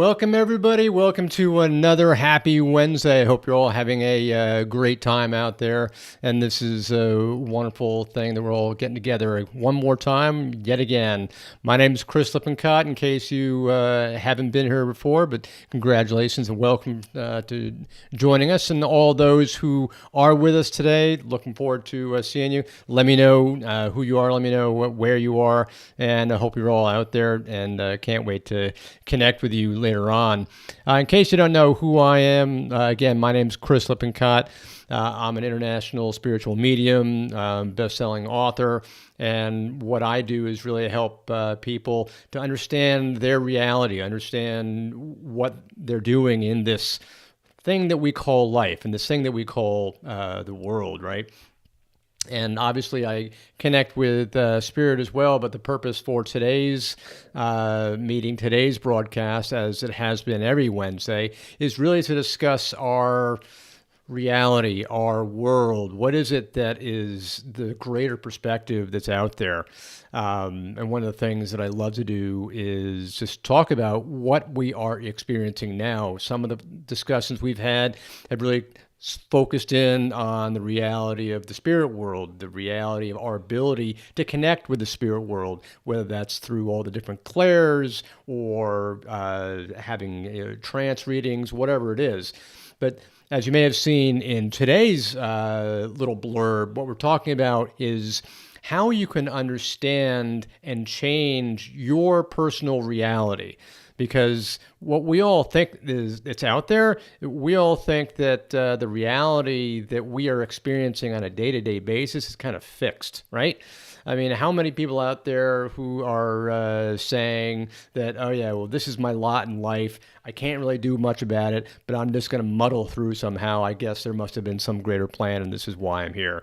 Welcome, everybody. Welcome to another happy Wednesday. I hope you're all having a great time out there. And this is a wonderful thing that we're all getting together one more time, yet again. My name is Chris Lippincott, in case you haven't been here before, but congratulations and welcome to joining us. And all those who are with us today, looking forward to seeing you. Let me know who you are. Let me know where you are. And I hope you're all out there and can't wait to connect with you later on. In case you don't know who I am, again, my name is Chris Lippincott. I'm an international spiritual medium, best-selling author, and what I do is really help people to understand their reality, understand what they're doing in this thing that we call life, and this thing that we call the world, right? And obviously, I connect with Spirit as well, but the purpose for today's meeting, today's broadcast, as it has been every Wednesday, is really to discuss our reality, our world. What is it that is the greater perspective that's out there? And one of the things that I love to do is just talk about what we are experiencing now. Some of the discussions we've had have really focused in on the reality of the spirit world, the reality of our ability to connect with the spirit world, whether that's through all the different clairs or having trance readings, whatever it is. But as you may have seen in today's little blurb, what we're talking about is how you can understand and change your personal reality. Because what we all think is it's out there, we all think that the reality that we are experiencing on a day-to-day basis is kind of fixed, right? I mean, how many people out there who are saying that, oh yeah, well, this is my lot in life. I can't really do much about it, but I'm just going to muddle through somehow. I guess there must have been some greater plan, and this is why I'm here.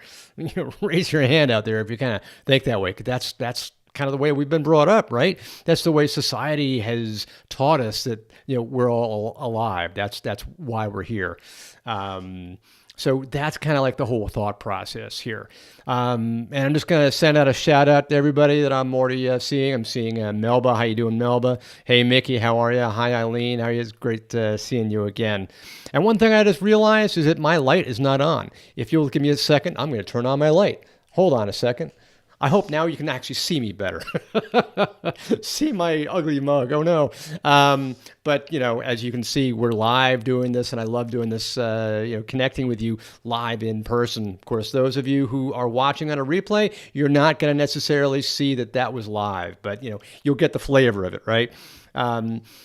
Raise your hand out there if you kind of think that way, because that's kind of the way we've been brought up, right? That's the way society has taught us that we're all alive. That's why we're here. So that's kind of like the whole thought process here. And I'm just going to send out a shout out to everybody that I'm already seeing. I'm seeing Melba. How you doing, Melba? Hey, Mickey. How are you? Hi, Eileen. How are you? It's great seeing you again. And one thing I just realized is that my light is not on. If you'll give me a second, I'm going to turn on my light. Hold on a second. I hope now you can actually see me better. See my ugly mug. Oh, no. But, as you can see, we're live doing this, and I love doing this, connecting with you live in person. Of course, those of you who are watching on a replay, you're not going to necessarily see that was live, but, you'll get the flavor of it, right?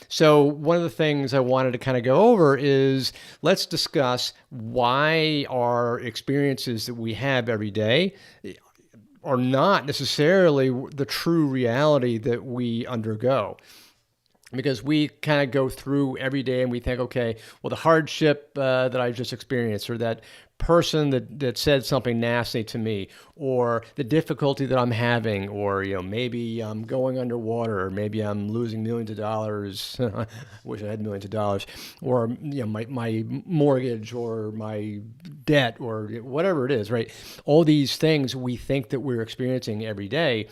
So one of the things I wanted to kind of go over is let's discuss why our experiences that we have every day are not necessarily the true reality that we undergo. Because we kind of go through every day and we think, okay, well, the hardship that I just experienced, or that person that said something nasty to me, or the difficulty that I'm having, or maybe I'm going underwater, or maybe I'm losing millions of dollars. Wish I had millions of dollars, or my mortgage, or my debt, or whatever it is, right? All these things we think that we're experiencing every day,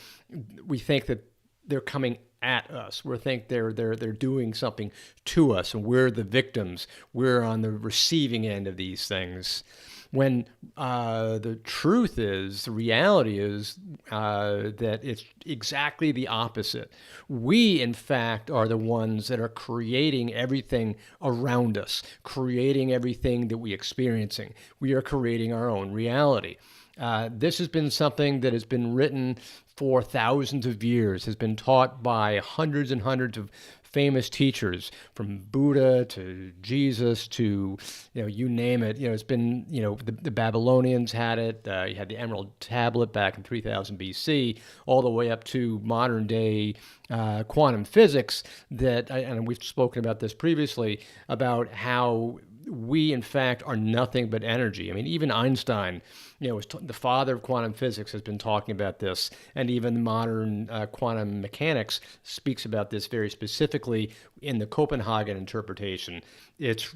we think that they're coming at us. We think they're doing something to us, and we're the victims. We're on the receiving end of these things. When the truth is, the reality is that it's exactly the opposite. We, in fact, are the ones that are creating everything around us, creating everything that we're experiencing. We are creating our own reality. This has been something that has been written for thousands of years, has been taught by hundreds and hundreds of famous teachers, from Buddha to Jesus to, you name it. It's been, the Babylonians had it. You had the Emerald Tablet back in 3000 BC, all the way up to modern day quantum physics. And we've spoken about this previously, about how we, in fact, are nothing but energy. I mean, even Einstein, the father of quantum physics, has been talking about this, and even modern quantum mechanics speaks about this very specifically in the Copenhagen interpretation. It's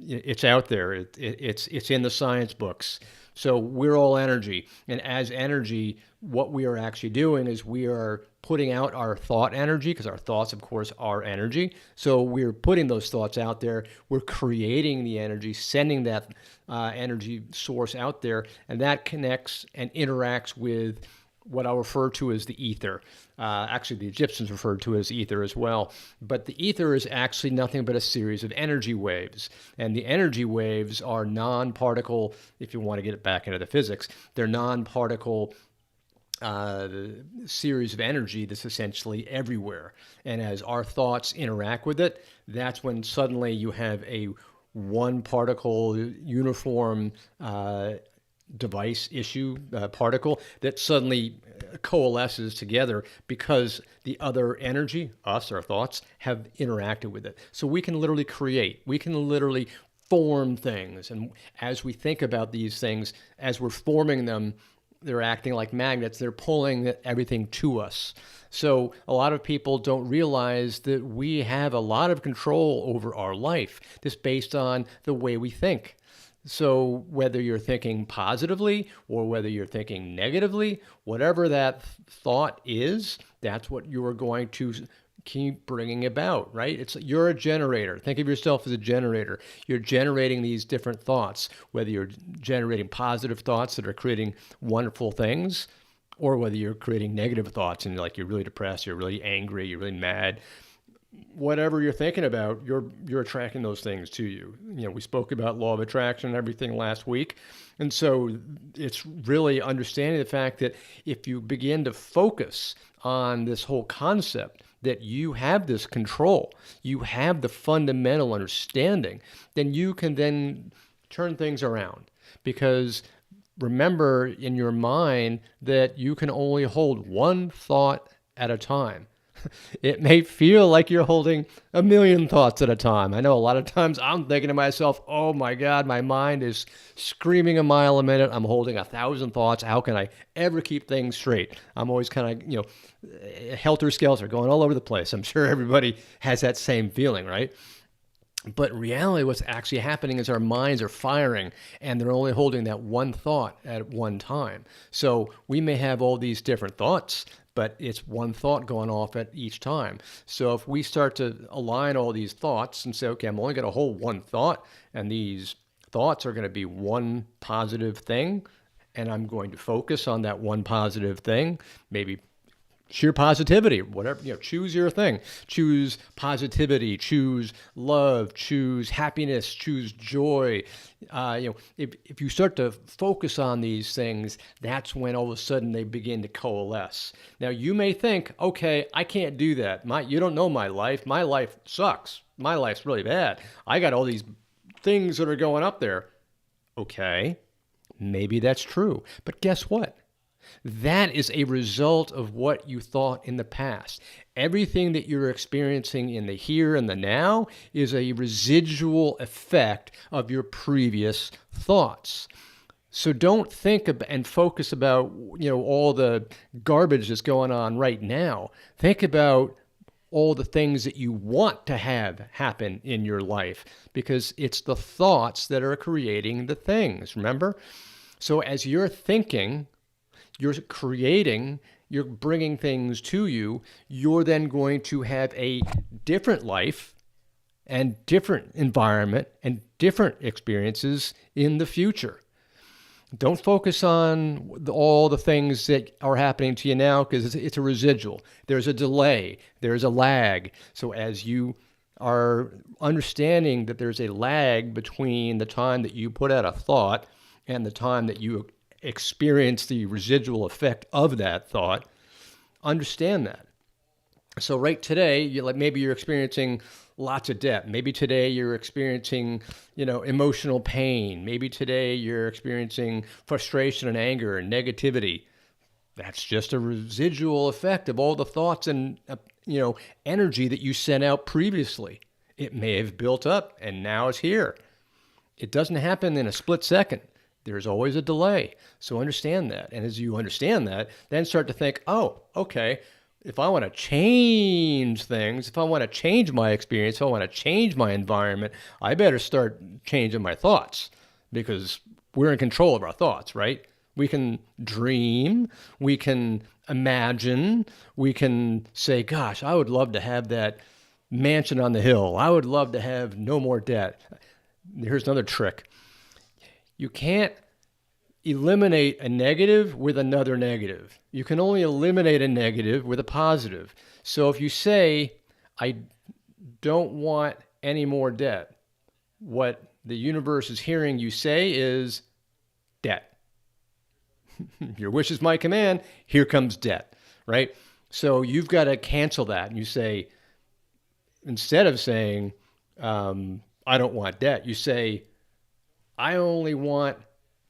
it's out there. It's in the science books. So we're all energy, and as energy, what we are actually doing is we are putting out our thought energy, because our thoughts, of course, are energy. So we're putting those thoughts out there. We're creating the energy, sending that energy source out there, and that connects and interacts with what I'll refer to as the ether. Actually, the Egyptians referred to it as ether as well. But the ether is actually nothing but a series of energy waves. And the energy waves are non-particle, if you want to get it back into the physics, they're non-particle series of energy that's essentially everywhere. And as our thoughts interact with it, that's when suddenly you have a one particle uniform device issue particle that suddenly coalesces together because the other energy, us, our thoughts, have interacted with it. So we can literally create, we can literally form things. And as we think about these things, as we're forming them, they're acting like magnets. They're pulling everything to us. So a lot of people don't realize that we have a lot of control over our life just based on the way we think. So whether you're thinking positively or whether you're thinking negatively, whatever that thought is, that's what you're going to keep bringing about, right? You're a generator. Think of yourself as a generator. You're generating these different thoughts, whether you're generating positive thoughts that are creating wonderful things, or whether you're creating negative thoughts and you're really depressed, you're really angry, you're really mad. Whatever you're thinking about, you're attracting those things to you. We spoke about law of attraction and everything last week. And so it's really understanding the fact that if you begin to focus on this whole concept that you have this control, you have the fundamental understanding, then you can then turn things around. Because remember in your mind that you can only hold one thought at a time. It may feel like you're holding a million thoughts at a time. I know a lot of times I'm thinking to myself, oh my God, my mind is screaming a mile a minute. I'm holding 1,000 thoughts. How can I ever keep things straight? I'm always kind of, helter-skelter, going all over the place. I'm sure everybody has that same feeling, right? But in reality, what's actually happening is our minds are firing and they're only holding that one thought at one time. So we may have all these different thoughts, but it's one thought going off at each time. So if we start to align all these thoughts and say, okay, I'm only going to hold one thought, and these thoughts are going to be one positive thing, and I'm going to focus on that one positive thing, maybe sheer positivity, whatever, choose your thing. Choose positivity, choose love, choose happiness, choose joy. If you start to focus on these things, that's when all of a sudden they begin to coalesce. Now you may think, okay, I can't do that. You don't know my life. My life sucks. My life's really bad. I got all these things that are going up there. Okay, maybe that's true. But guess what? That is a result of what you thought in the past. Everything that you're experiencing in the here and the now is a residual effect of your previous thoughts. So don't think and focus about, all the garbage that's going on right now. Think about all the things that you want to have happen in your life, because it's the thoughts that are creating the things, remember? So as you're thinking, you're creating, you're bringing things to you, you're then going to have a different life and different environment and different experiences in the future. Don't focus on all the things that are happening to you now, because it's a residual. There's a delay. There's a lag. So as you are understanding that there's a lag between the time that you put out a thought and the time that you experience the residual effect of that thought, understand that. So right today, maybe you're experiencing lots of debt. Maybe today you're experiencing, emotional pain. Maybe today you're experiencing frustration and anger and negativity. That's just a residual effect of all the thoughts and, energy that you sent out previously. It may have built up and now it's here. It doesn't happen in a split second. There's always a delay. So understand that. And as you understand that, then start to think, oh, okay, If I want to change things, if I want to change my experience, if I want to change my environment, I better start changing my thoughts because we're in control of our thoughts, right? We can dream, we can imagine, we can say, gosh, I would love to have that mansion on the hill. I would love to have no more debt. Here's another trick. You can't eliminate a negative with another negative. You can only eliminate a negative with a positive. So if you say, I don't want any more debt, what the universe is hearing you say is debt. Your wish is my command. Here comes debt, right? So you've got to cancel that. And you say, instead of saying, I don't want debt, you say, I only want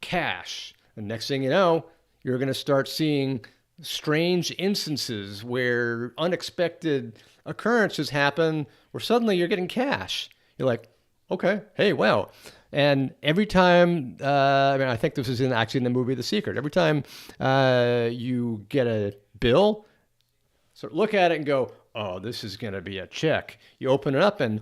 cash. And next thing you know, you're going to start seeing strange instances where unexpected occurrences happen where suddenly you're getting cash. You're like, okay, hey, wow. And every time, I think this is actually in the movie The Secret, every time you get a bill, sort of look at it and go, oh, this is going to be a check. You open it up and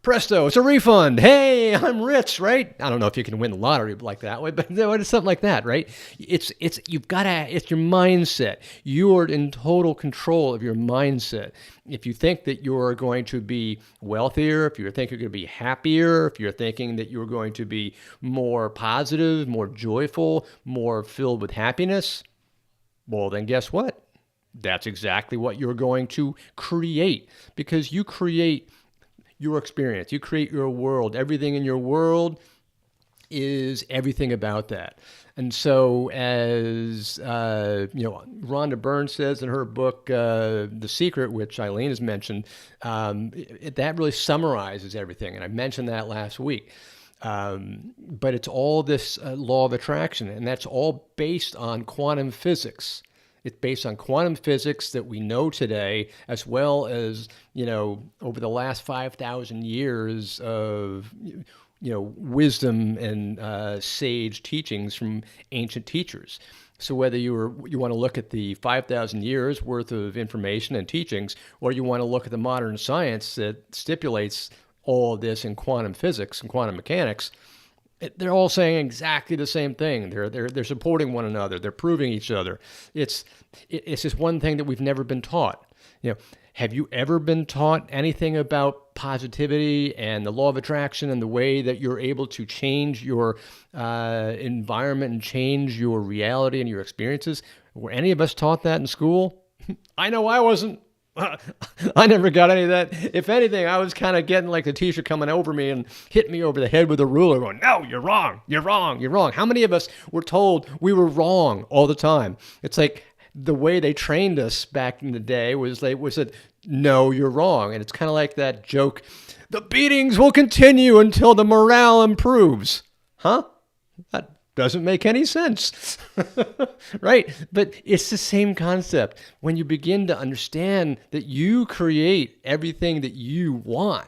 presto, it's a refund. Hey, I'm rich, right? I don't know if you can win the lottery like that way, but it's something like that, right? It's your mindset. You are in total control of your mindset. If you think that you're going to be wealthier, if you think you're going to be happier, if you're thinking that you're going to be more positive, more joyful, more filled with happiness, well, then guess what? That's exactly what you're going to create, because you create your experience. You create your world. Everything in your world is everything about that. And so, as Rhonda Byrne says in her book, The Secret, which Eileen has mentioned, that really summarizes everything. And I mentioned that last week. But it's all this law of attraction, and that's all based on quantum physics. It's based on quantum physics that we know today, as well as, over the last 5,000 years of, wisdom and sage teachings from ancient teachers. So whether you want to look at the 5,000 years worth of information and teachings, or you want to look at the modern science that stipulates all of this in quantum physics and quantum mechanics, they're all saying exactly the same thing. They're supporting one another. They're proving each other. It's just one thing that we've never been taught. Have you ever been taught anything about positivity and the law of attraction and the way that you're able to change your environment and change your reality and your experiences? Were any of us taught that in school? I know I wasn't. I never got any of that. If anything, I was kind of getting like the teacher coming over me and hitting me over the head with a ruler going, no, you're wrong, you're wrong, you're wrong. How many of us were told we were wrong all the time? It's like the way they trained us back in the day was that, no, you're wrong. And it's kind of like that joke, the beatings will continue until the morale improves. Huh? That doesn't make any sense, right? But it's the same concept. When you begin to understand that you create everything that you want,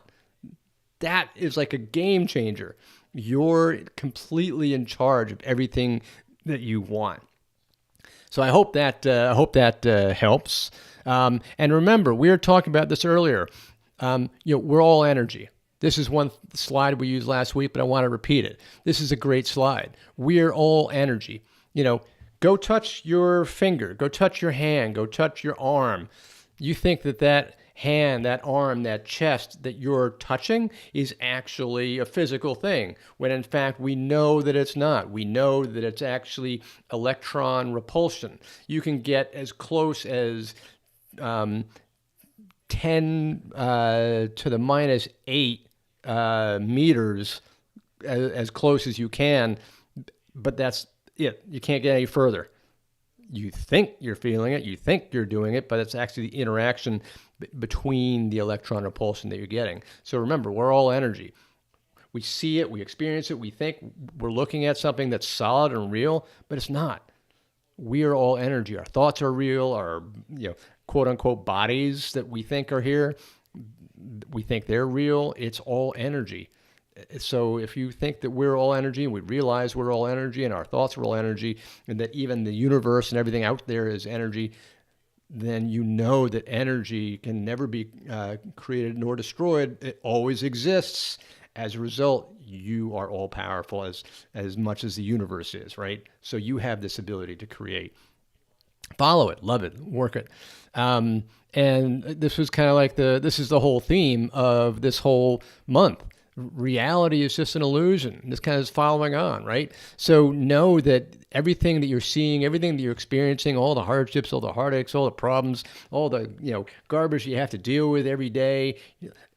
that is like a game changer. You're completely in charge of everything that you want. So I hope that helps. And remember, we were talking about this earlier. We're all energy. This is one slide we used last week, but I want to repeat it. This is a great slide. We're all energy. Go touch your finger, go touch your hand, go touch your arm. You think that hand, that arm, that chest that you're touching is actually a physical thing, when in fact we know that it's not. We know that it's actually electron repulsion. You can get as close as 10 to the minus 8 meters, as close as you can, but that's it. You can't get any further. You think you're feeling it, you think you're doing it, but it's actually the interaction between the electron repulsion that you're getting. So remember, we're all energy. We see it, we experience it, we think we're looking at something that's solid and real, but it's not. We are all energy. Our thoughts are real. Our quote unquote bodies that we think are here, we think they're real. It's all energy. So if you think that we're all energy, and we realize we're all energy, and our thoughts are all energy, and that even the universe and everything out there is energy, then you know that energy can never be created nor destroyed. It always exists. As a result, you are all powerful as much as the universe is, right? So you have this ability to create. Follow it, love it, work it. And this was kind of like this is the whole theme of this whole month. Reality is just an illusion. This kind of is following on, right? So know that everything that you're seeing, everything that you're experiencing, all the hardships, all the heartaches, all the problems, all the garbage you have to deal with every day,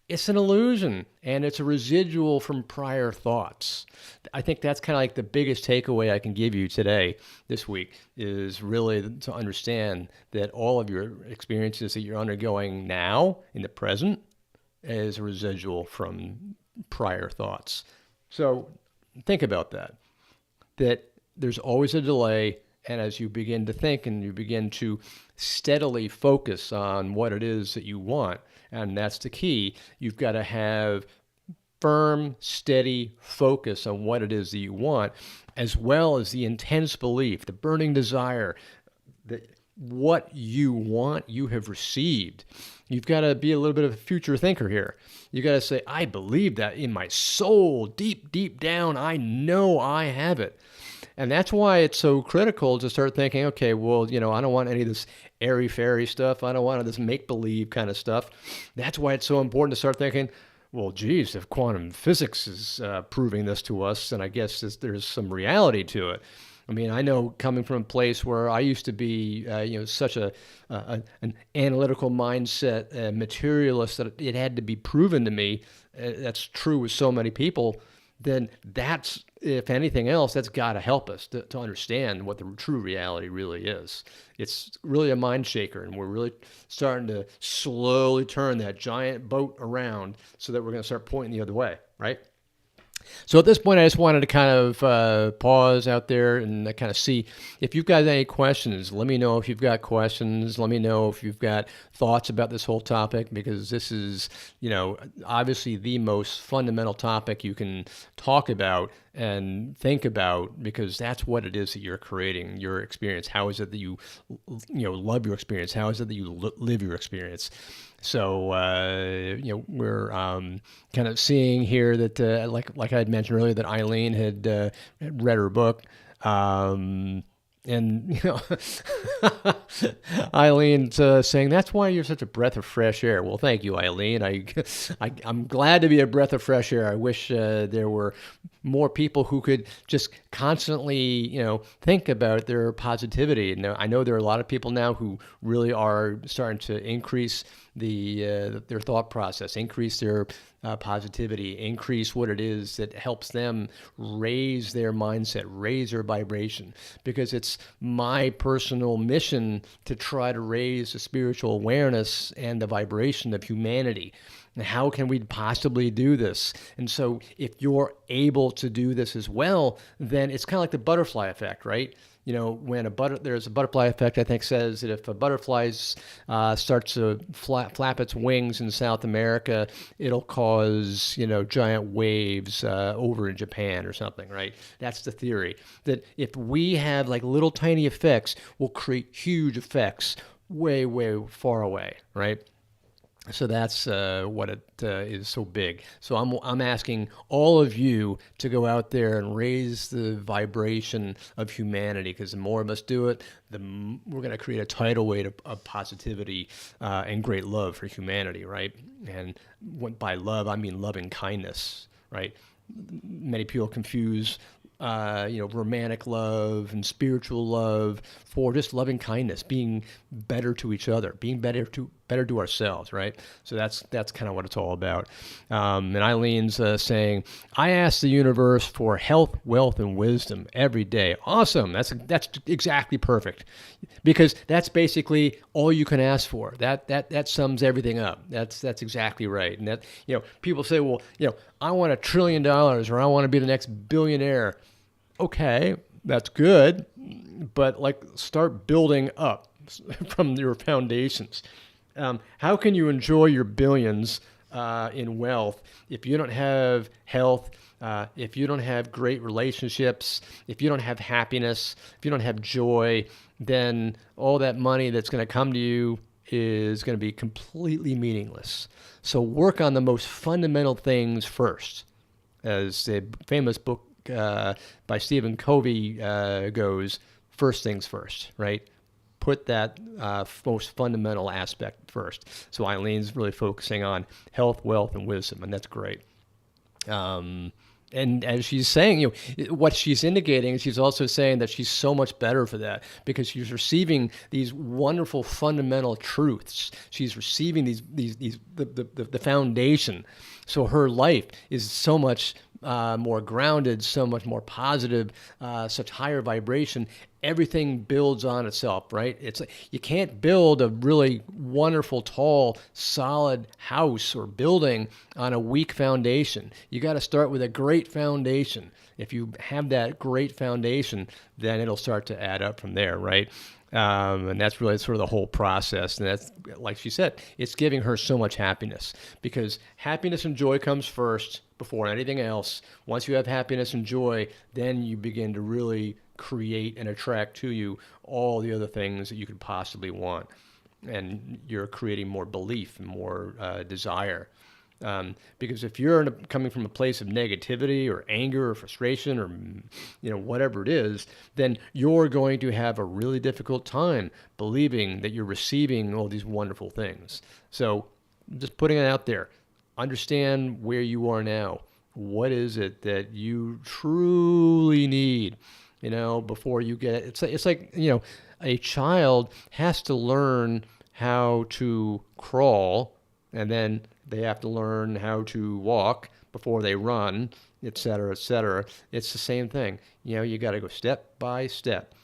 it's an illusion, and it's a residual from prior thoughts. I think that's kind of like the biggest takeaway I can give you today, this week, is really to understand that all of your experiences that you're undergoing now, in the present, is a residual from prior thoughts. So think about that there's always a delay. And as you begin to think and you begin to steadily focus on what it is that you want, and that's the key, you've got to have firm, steady focus on what it is that you want, as well as the intense belief, the burning desire that what you want, you have received. You've got to be a little bit of a future thinker here. You got to say, I believe that in my soul, deep, deep down, I know I have it. And that's why it's so critical to start thinking, okay, well, I don't want any of this airy-fairy stuff. I don't want this make-believe kind of stuff. That's why it's so important to start thinking, well, geez, if quantum physics is proving this to us, then I guess there's some reality to it. I mean, I know coming from a place where I used to be, such an analytical mindset, materialist, that it had to be proven to me. That's true with so many people. Then that's, if anything else, that's got to help us to understand what the true reality really is. It's really a mind shaker, and we're really starting to slowly turn that giant boat around so that we're going to start pointing the other way, right? So at this point, I just wanted to kind of pause out there and kind of see if you've got any questions. Let me know if you've got questions. Let me know if you've got thoughts about this whole topic, because this is, obviously the most fundamental topic you can talk about and think about, because that's what it is that you're creating, your experience. How is it that you love your experience? How is it that you live your experience? So, we're kind of seeing here that, like I had mentioned earlier, that Eileen had read her book. And, Eileen's saying, that's why you're such a breath of fresh air. Well, thank you, Eileen. I'm glad to be a breath of fresh air. I wish there were more people who could just constantly, think about their positivity. And I know there are a lot of people now who really are starting to increase their thought process, increase their positivity, increase what it is that helps them raise their mindset, raise their vibration. Because it's my personal mission to try to raise the spiritual awareness and the vibration of humanity. And how can we possibly do this? And so if you're able to do this as well, then it's kind of like the butterfly effect, right? When there's a butterfly effect, I think, says that if a butterfly starts to flap its wings in South America, it'll cause, giant waves over in Japan or something, right? That's the theory. That if we have like little tiny effects, we'll create huge effects way, way far away, right? So that's what it is so big. So I'm asking all of you to go out there and raise the vibration of humanity, because the more of us do it, we're going to create a tidal wave of positivity and great love for humanity, right? And by love, I mean loving kindness, right? Many people confuse romantic love and spiritual love for just loving kindness, being better to each other, being better to ourselves, right? So that's kind of what it's all about. And Eileen's saying, I ask the universe for health, wealth, and wisdom every day. Awesome. That's exactly perfect, because that's basically all you can ask for. That sums everything up. That's exactly right. And that, people say, well, I want $1 trillion, or I want to be the next billionaire. Okay, that's good, but start building up from your foundations. How can you enjoy your billions in wealth if you don't have health, If you don't have great relationships, if you don't have happiness, if you don't have joy, then all that money that's going to come to you is going to be completely meaningless. So work on the most fundamental things first. As the famous book by Stephen Covey goes, first things first, right? Put that most fundamental aspect first. So Eileen's really focusing on health, wealth, and wisdom, and that's great. And as she's saying, what she's indicating, she's also saying that she's so much better for that because she's receiving these wonderful fundamental truths. She's receiving the foundation. So her life is so much more grounded, so much more positive, such higher vibration. Everything builds on itself, right? It's like you can't build a really wonderful, tall, solid house or building on a weak foundation. You got to start with a great foundation. If you have that great foundation, then it'll start to add up from there, right? And that's really sort of the whole process. And that's, like she said, it's giving her so much happiness because happiness and joy comes first before anything else. Once you have happiness and joy, then you begin to really create and attract to you all the other things that you could possibly want. And you're creating more belief and more desire. Because if you're coming from a place of negativity or anger or frustration or whatever it is, then you're going to have a really difficult time believing that you're receiving all these wonderful things. So just putting it out there, understand where you are now. What is it that you truly need? Before you get it. It's like a child has to learn how to crawl, and then they have to learn how to walk before they run, et cetera, et cetera. It's the same thing. You got to go step by step,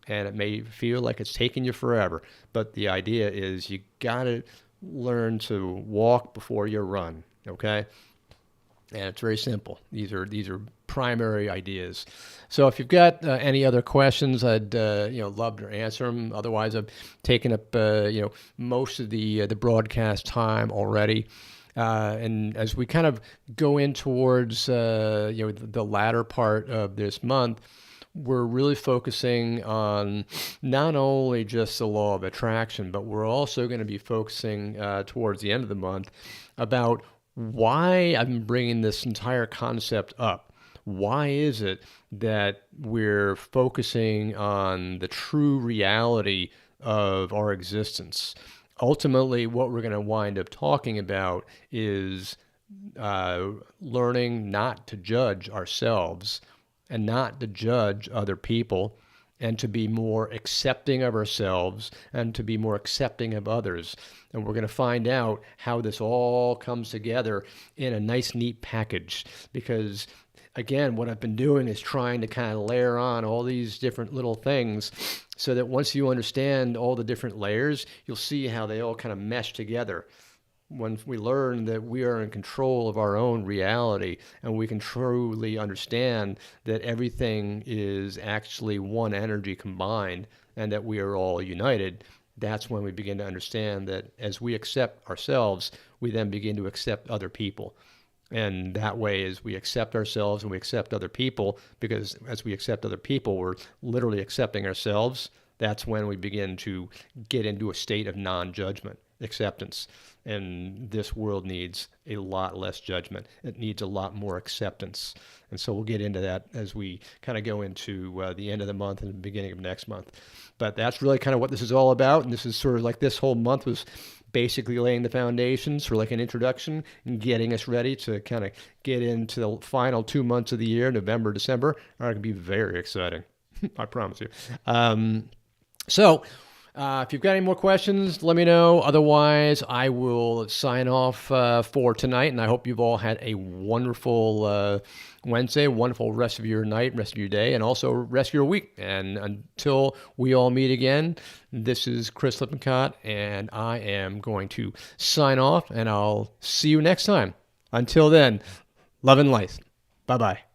and it may feel like it's taking you forever, but the idea is you got to learn to walk before you run. Okay. And it's very simple. These are primary ideas. So if you've got any other questions, I'd love to answer them. Otherwise, I've taken up most of the broadcast time already. And as we kind of go in towards the latter part of this month, we're really focusing on not only just the law of attraction, but we're also going to be focusing towards the end of the month about why I'm bringing this entire concept up. Why is it that we're focusing on the true reality of our existence? Ultimately, what we're going to wind up talking about is learning not to judge ourselves and not to judge other people, and to be more accepting of ourselves and to be more accepting of others. And we're going to find out how this all comes together in a nice, neat package. Because, again, what I've been doing is trying to kind of layer on all these different little things so that once you understand all the different layers, you'll see how they all kind of mesh together. When we learn that we are in control of our own reality and we can truly understand that everything is actually one energy combined and that we are all united, that's when we begin to understand that as we accept ourselves, we then begin to accept other people. And that way, as we accept ourselves and we accept other people, because as we accept other people, we're literally accepting ourselves, that's when we begin to get into a state of non-judgment, acceptance. And this world needs a lot less judgment. It needs a lot more acceptance. And so we'll get into that as we kind of go into the end of the month and the beginning of next month. But that's really kind of what this is all about. And this is sort of like this whole month was basically laying the foundations for like an introduction and getting us ready to kind of get into the final 2 months of the year, November, December, are going to be very exciting. I promise you. If you've got any more questions, let me know. Otherwise, I will sign off for tonight, and I hope you've all had a wonderful Wednesday, wonderful rest of your night, rest of your day, and also rest of your week. And until we all meet again, this is Chris Lippincott, and I am going to sign off, and I'll see you next time. Until then, love and light. Bye-bye.